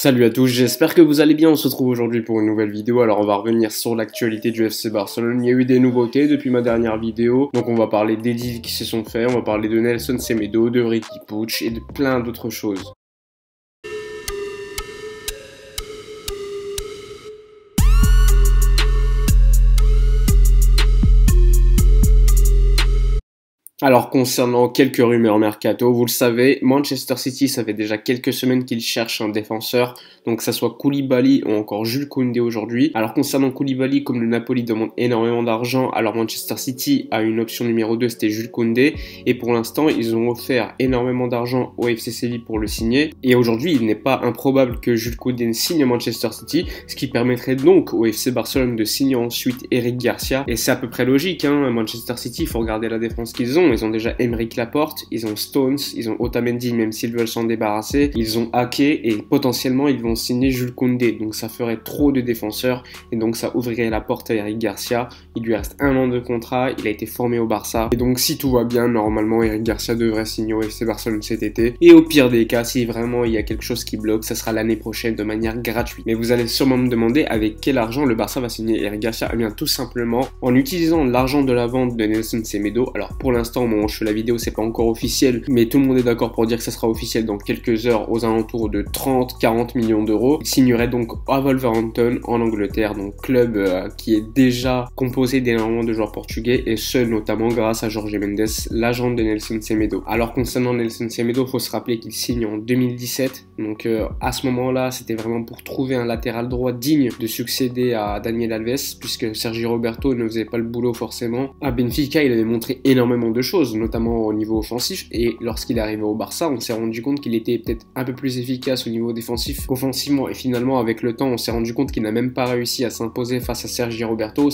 Salut à tous, j'espère que vous allez bien, on se retrouve aujourd'hui pour une nouvelle vidéo. Alors on va revenir sur l'actualité du FC Barcelone. Il y a eu des nouveautés depuis ma dernière vidéo, donc on va parler des deals qui se sont faits, on va parler de Nelson Semedo, de Riqui Puig et de plein d'autres choses. Alors concernant quelques rumeurs mercato, vous le savez, Manchester City, ça fait déjà quelques semaines qu'il cherche un défenseur, donc que ça soit Koulibaly ou encore Jules Koundé aujourd'hui. Alors concernant Koulibaly, comme le Napoli demande énormément d'argent, alors Manchester City a une option numéro 2, c'était Jules Koundé, et pour l'instant ils ont offert énormément d'argent au FC Séville pour le signer, et aujourd'hui il n'est pas improbable que Jules Koundé signe à Manchester City, ce qui permettrait donc au FC Barcelone de signer ensuite Eric Garcia, et c'est à peu près logique, hein, Manchester City, il faut regarder la défense qu'ils ont. Ils ont déjà Aymeric Laporte, ils ont Stones, ils ont Otamendi même s'ils veulent s'en débarrasser, ils ont Ake et potentiellement ils vont signer Jules Koundé, donc ça ferait trop de défenseurs et donc ça ouvrirait la porte à Eric Garcia. Il lui reste 1 an de contrat, il a été formé au Barça et donc si tout va bien, normalement Eric Garcia devrait signer au FC Barcelone cet été, et au pire des cas, si vraiment il y a quelque chose qui bloque, ça sera l'année prochaine de manière gratuite. Mais vous allez sûrement me demander avec quel argent le Barça va signer Eric Garcia. Eh bien tout simplement en utilisant l'argent de la vente de Nelson Semedo. Alors pour l'instant, au moment où je fais la vidéo, c'est pas encore officiel, mais tout le monde est d'accord pour dire que ça sera officiel dans quelques heures, aux alentours de 30-40 millions d'euros. Il signerait donc à Wolverhampton en Angleterre, donc club qui est déjà composé d'énormément de joueurs portugais, et ce notamment grâce à Jorge Mendes, l'agent de Nelson Semedo. Alors concernant Nelson Semedo, il faut se rappeler qu'il signe en 2017, donc à ce moment-là, c'était vraiment pour trouver un latéral droit digne de succéder à Daniel Alves, puisque Sergi Roberto ne faisait pas le boulot forcément. À Benfica, il avait montré énormément de choses, notamment au niveau offensif, et lorsqu'il est arrivé au Barça, on s'est rendu compte qu'il était peut-être un peu plus efficace au niveau défensif qu'offensivement, et finalement avec le temps on s'est rendu compte qu'il n'a même pas réussi à s'imposer face à Sergi Roberto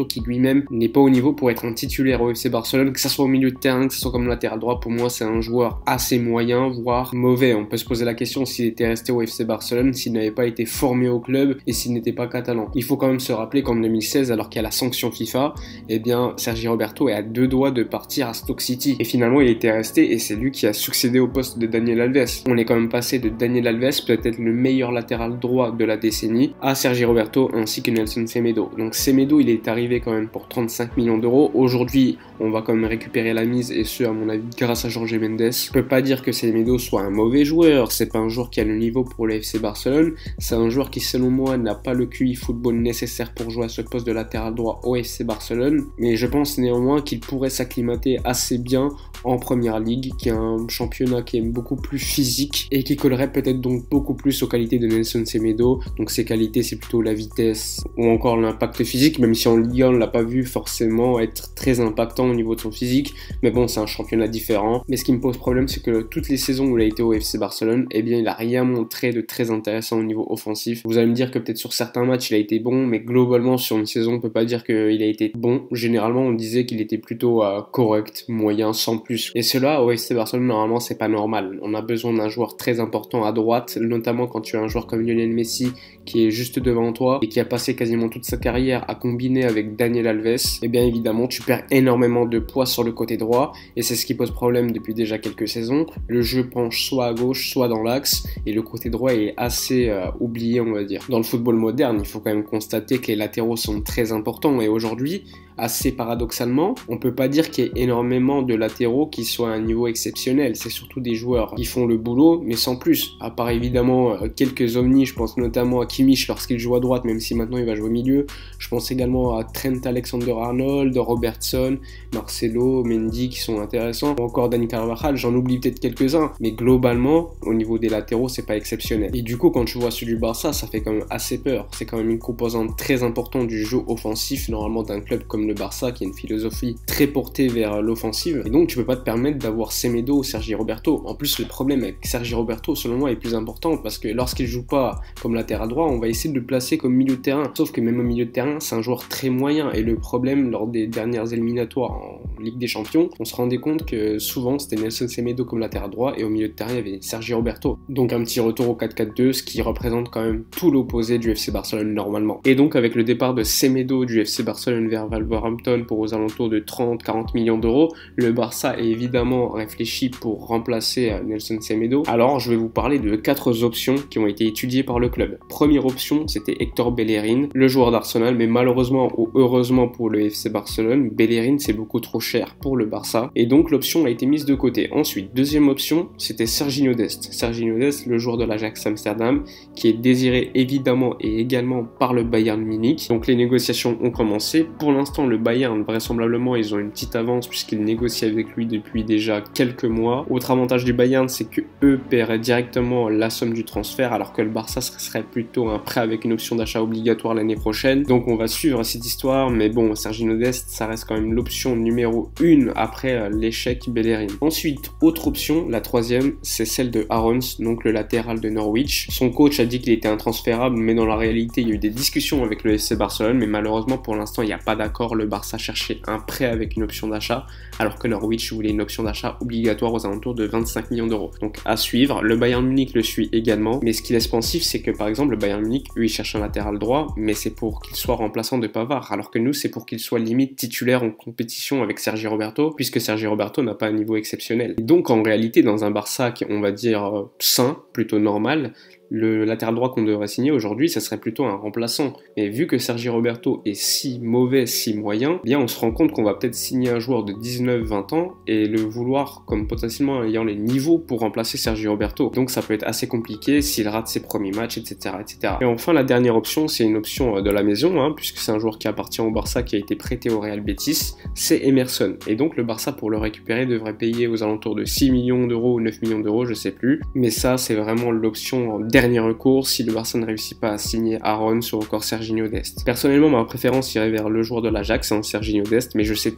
qui lui-même n'est pas au niveau pour être un titulaire au FC Barcelone, que ça soit au milieu de terrain, que ce soit comme latéral droit. Pour moi c'est un joueur assez moyen, voire mauvais. On peut se poser la question s'il était resté au FC Barcelone, s'il n'avait pas été formé au club et s'il n'était pas catalan. Il faut quand même se rappeler qu'en 2016, alors qu'il y a la sanction FIFA, eh bien Sergi Roberto est à 2 doigts de partir à Stoke City, et finalement il était resté et c'est lui qui a succédé au poste de Daniel Alves. On est quand même passé de Daniel Alves, peut-être le meilleur latéral droit de la décennie, à Sergi Roberto ainsi que Nelson Semedo. Donc Semedo, il est arrivé quand même pour 35 millions d'euros. Aujourd'hui on va quand même récupérer la mise, et ce à mon avis grâce à Jorge Mendes. Je peux pas dire que Semedo soit un mauvais joueur, c'est pas un joueur qui a le niveau pour le FC Barcelone, c'est un joueur qui selon moi n'a pas le QI football nécessaire pour jouer à ce poste de latéral droit au FC Barcelone, mais je pense néanmoins qu'il pourrait s'acclimater assez bien en première ligue, qui est un championnat qui est beaucoup plus physique et qui collerait peut-être donc beaucoup plus aux qualités de Nelson Semedo. Donc ses qualités, c'est plutôt la vitesse ou encore l'impact physique, même si en Ligue 1 on l'a pas vu forcément être très impactant au niveau de son physique, mais bon, c'est un championnat différent. Mais ce qui me pose problème, c'est que toutes les saisons où il a été au FC Barcelone, eh bien il a rien montré de très intéressant au niveau offensif. Vous allez me dire que peut-être sur certains matchs il a été bon, mais globalement sur une saison on peut pas dire qu'il a été bon. Généralement on disait qu'il était plutôt correct, moyen, sans plus. Et cela au FC Barcelone, normalement c'est pas normal. On a besoin d'un joueur très important à droite, notamment quand tu as un joueur comme Lionel Messi qui est juste devant toi et qui a passé quasiment toute sa carrière à combiner avec Daniel Alves. Et bien évidemment tu perds énormément de poids sur le côté droit, et c'est ce qui pose problème depuis déjà quelques saisons. Le jeu penche soit à gauche soit dans l'axe, et le côté droit est assez oublié, on va dire. Dans le football moderne, il faut quand même constater que les latéraux sont très importants, et aujourd'hui, assez paradoxalement, on peut pas dire qu'il y ait énormément de latéraux qui soient à un niveau exceptionnel. C'est surtout des joueurs qui font le boulot, mais sans plus. À part évidemment quelques ovnis, je pense notamment à Kimmich lorsqu'il joue à droite, même si maintenant il va jouer au milieu. Je pense également à Trent Alexander-Arnold, Robertson, Marcelo, Mendy qui sont intéressants, ou encore Dani Carvajal, j'en oublie peut-être quelques-uns, mais globalement, au niveau des latéraux, c'est pas exceptionnel. Et du coup, quand tu vois celui du Barça, ça fait quand même assez peur. C'est quand même une composante très importante du jeu offensif, normalement d'un club comme le Barça qui a une philosophie très portée vers l'offensive, et donc tu peux pas te permettre d'avoir Semedo ou Sergi Roberto. En plus, le problème avec Sergi Roberto selon moi est plus important, parce que lorsqu'il joue pas comme latéral droit, on va essayer de le placer comme milieu de terrain, sauf que même au milieu de terrain c'est un joueur très moyen, et le problème lors des dernières éliminatoires en Ligue des Champions, on se rendait compte que souvent c'était Nelson Semedo comme latéral droit, et au milieu de terrain il y avait Sergi Roberto. Donc un petit retour au 4-4-2, ce qui représente quand même tout l'opposé du FC Barcelone normalement. Et donc avec le départ de Semedo du FC Barcelone vers Wolverhampton pour aux alentours de 30-40 millions d'euros. Le Barça est évidemment réfléchi pour remplacer Nelson Semedo. Alors je vais vous parler de 4 options qui ont été étudiées par le club. Première option, c'était Hector Bellerin, le joueur d'Arsenal, mais malheureusement ou heureusement pour le FC Barcelone, Bellerin c'est beaucoup trop cher pour le Barça et donc l'option a été mise de côté. Ensuite, deuxième option, c'était Sergiño Dest. Sergiño Dest, le joueur de l'Ajax Amsterdam, qui est désiré évidemment et également par le Bayern Munich. Donc les négociations ont commencé. Pour l'instant, le Bayern, vraisemblablement, ils ont une petite avance puisqu'ils négocient avec lui depuis déjà quelques mois. Autre avantage du Bayern, c'est que eux paieraient directement la somme du transfert, alors que le Barça serait plutôt un prêt avec une option d'achat obligatoire l'année prochaine. Donc on va suivre cette histoire, mais bon, Sergiño Dest, ça reste quand même l'option numéro 1 après l'échec Bellerin. Ensuite, autre option, la troisième, c'est celle de Aarons, donc le latéral de Norwich. Son coach a dit qu'il était intransférable, mais dans la réalité, il y a eu des discussions avec le FC Barcelone, mais malheureusement pour l'instant, il n'y a pas d'accord. Le Barça cherchait un prêt avec une option d'achat, alors que Norwich voulait une option d'achat obligatoire aux alentours de 25 millions d'euros. Donc à suivre, le Bayern Munich le suit également, mais ce qui laisse pensif, c'est que par exemple, le Bayern Munich, eux, ils cherchent un latéral droit, mais c'est pour qu'il soit remplaçant de Pavard, alors que nous, c'est pour qu'il soit limite titulaire en compétition avec Sergi Roberto, puisque Sergi Roberto n'a pas un niveau exceptionnel. Et donc en réalité, dans un Barça qui, on va dire, sain, plutôt normal, le latéral droit qu'on devrait signer aujourd'hui, ça serait plutôt un remplaçant. Mais vu que Sergi Roberto est si mauvais, si moyen, eh bien on se rend compte qu'on va peut-être signer un joueur de 19-20 ans et le vouloir comme potentiellement ayant les niveaux pour remplacer Sergi Roberto. Donc ça peut être assez compliqué s'il rate ses premiers matchs, etc., etc. Et enfin, la dernière option, c'est une option de la maison, puisque c'est un joueur qui appartient au Barça, qui a été prêté au Real Betis, c'est Emerson. Et donc le Barça, pour le récupérer, devrait payer aux alentours de 6 millions d'euros ou 9 millions d'euros, je sais plus. Mais ça, c'est vraiment l'option dernier recours si le Barça ne réussit pas à signer Aarons ou encore Sergiño Dest. Personnellement, ma préférence irait vers le joueur de l'Ajax, Sergiño Dest, mais je sais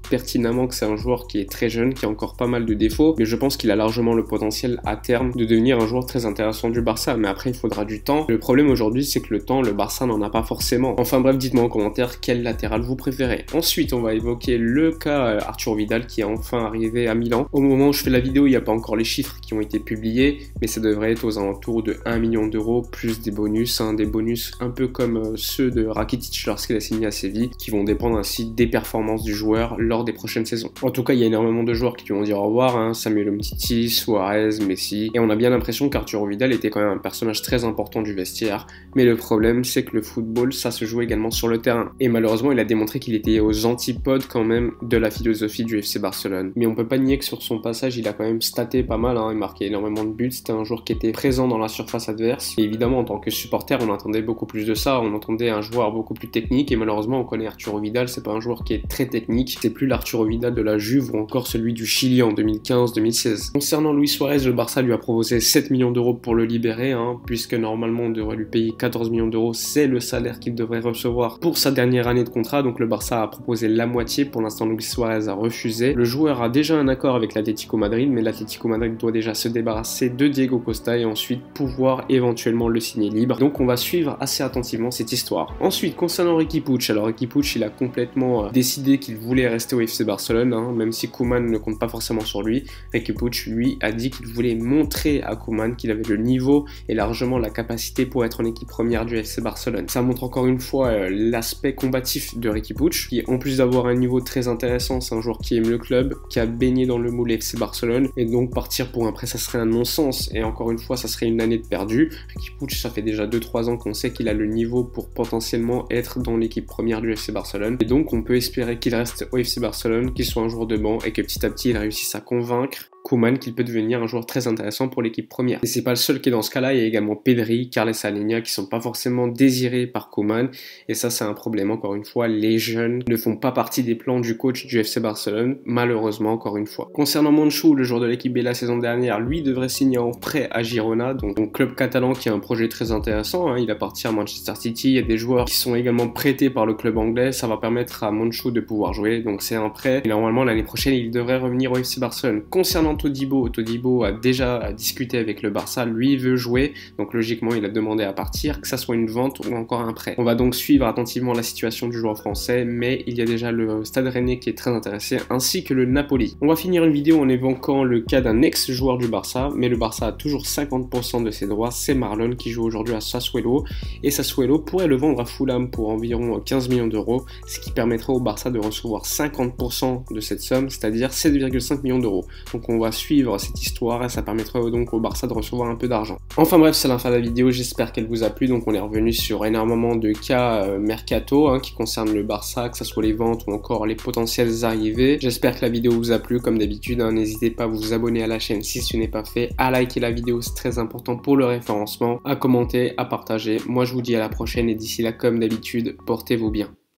pertinemment que c'est un joueur qui est très jeune, qui a encore pas mal de défauts, mais je pense qu'il a largement le potentiel à terme de devenir un joueur très intéressant du Barça, mais après il faudra du temps. Le problème aujourd'hui, c'est que le temps, le Barça n'en a pas forcément. Enfin bref, dites-moi en commentaire quel latéral vous préférez. Ensuite, on va évoquer le cas Arturo Vidal qui est enfin arrivé à Milan. Au moment où je fais la vidéo, il n'y a pas encore les chiffres qui ont été publiés, mais ça devrait être aux alentours de 1 million d'euros, plus des bonus un peu comme ceux de Rakitic lorsqu'il a signé à Séville, qui vont dépendre ainsi des performances du joueur lors des prochaines saisons. En tout cas, il y a énormément de joueurs qui lui vont dire au revoir, Samuel Umtiti, Suarez, Messi, et on a bien l'impression qu'Arturo Vidal était quand même un personnage très important du vestiaire, mais le problème c'est que le football, ça se joue également sur le terrain, et malheureusement il a démontré qu'il était aux antipodes quand même de la philosophie du FC Barcelone. Mais on peut pas nier que sur son passage, il a quand même staté pas mal, il marquait énormément de buts, c'était un joueur qui était présent dans la surface adverse, et évidemment en tant que supporter, on attendait beaucoup plus de ça, on entendait un joueur beaucoup plus technique, et malheureusement on connaît Arturo Vidal, c'est pas un joueur qui est très technique, c'est plus l'Arturo Vidal de la Juve ou encore celui du Chili en 2015-2016. Concernant Luis Suarez, le Barça lui a proposé 7 millions d'euros pour le libérer, puisque normalement on devrait lui payer 14 millions d'euros, c'est le salaire qu'il devrait recevoir pour sa dernière année de contrat, donc le Barça a proposé la moitié, pour l'instant Luis Suarez a refusé. Le joueur a déjà un accord avec l'Atlético Madrid, mais l'Atlético Madrid doit déjà se débarrasser de Diego Costa et ensuite pouvoir éventuellement le signer libre, donc on va suivre assez attentivement cette histoire. Ensuite, concernant Riqui Puig, alors Riqui Puig il a complètement décidé qu'il voulait rester au FC Barcelone, même si Koeman ne compte pas forcément sur lui. Riqui Puig, lui, a dit qu'il voulait montrer à Koeman qu'il avait le niveau et largement la capacité pour être en équipe première du FC Barcelone. Ça montre encore une fois l'aspect combatif de Riqui Puig, qui en plus d'avoir un niveau très intéressant, c'est un joueur qui aime le club, qui a baigné dans le moule FC Barcelone, et donc partir pour un prêt, ça serait un non-sens, et encore une fois, ça serait une année de perdu. Riqui Puig, ça fait déjà 2-3 ans qu'on sait qu'il a le niveau pour potentiellement être dans l'équipe première du FC Barcelone, et donc on peut espérer qu'il reste au FC Barcelone, qu'il soit un joueur de banc et que petit à petit il réussisse à convaincre Koeman qu'il peut devenir un joueur très intéressant pour l'équipe première. Et c'est pas le seul qui est dans ce cas-là, il y a également Pedri, Carles Aleñá qui sont pas forcément désirés par Koeman, et ça c'est un problème. Encore une fois, les jeunes ne font pas partie des plans du coach du FC Barcelone, malheureusement encore une fois. Concernant Monchu, le joueur de l'équipe B la saison dernière, lui devrait signer en prêt à Girona, donc club catalan qui a un projet très intéressant, il appartient à Manchester City, il y a des joueurs qui sont également prêtés par le club anglais, ça va permettre à Monchu de pouvoir jouer, donc c'est un prêt. Et normalement, l'année prochaine, il devrait revenir au FC Barcelone. Concernant Todibo, Todibo a déjà discuté avec le Barça. Lui, il veut jouer. Donc, logiquement, il a demandé à partir, que ça soit une vente ou encore un prêt. On va donc suivre attentivement la situation du joueur français, mais il y a déjà le Stade Rennais qui est très intéressé, ainsi que le Napoli. On va finir une vidéo en évoquant le cas d'un ex-joueur du Barça, mais le Barça a toujours 50% de ses droits. C'est Marlon qui joue aujourd'hui à Sassuolo, et Sassuolo pourrait le vendre à Fulham pour environ 15 millions d'euros, ce qui permettrait au Barça de recevoir 50% de cette somme, c'est-à-dire 7,5 millions d'euros. Donc on va suivre cette histoire et ça permettrait donc au Barça de recevoir un peu d'argent. Enfin bref, c'est la fin de la vidéo, j'espère qu'elle vous a plu. Donc on est revenu sur énormément de cas mercato qui concernent le Barça, que ce soit les ventes ou encore les potentielles arrivées. J'espère que la vidéo vous a plu, comme d'habitude, n'hésitez pas à vous abonner à la chaîne si ce n'est pas fait, à liker la vidéo, c'est très important pour le référencement, à commenter, à partager. Moi je vous dis à la prochaine et d'ici là, comme d'habitude, portez-vous bien.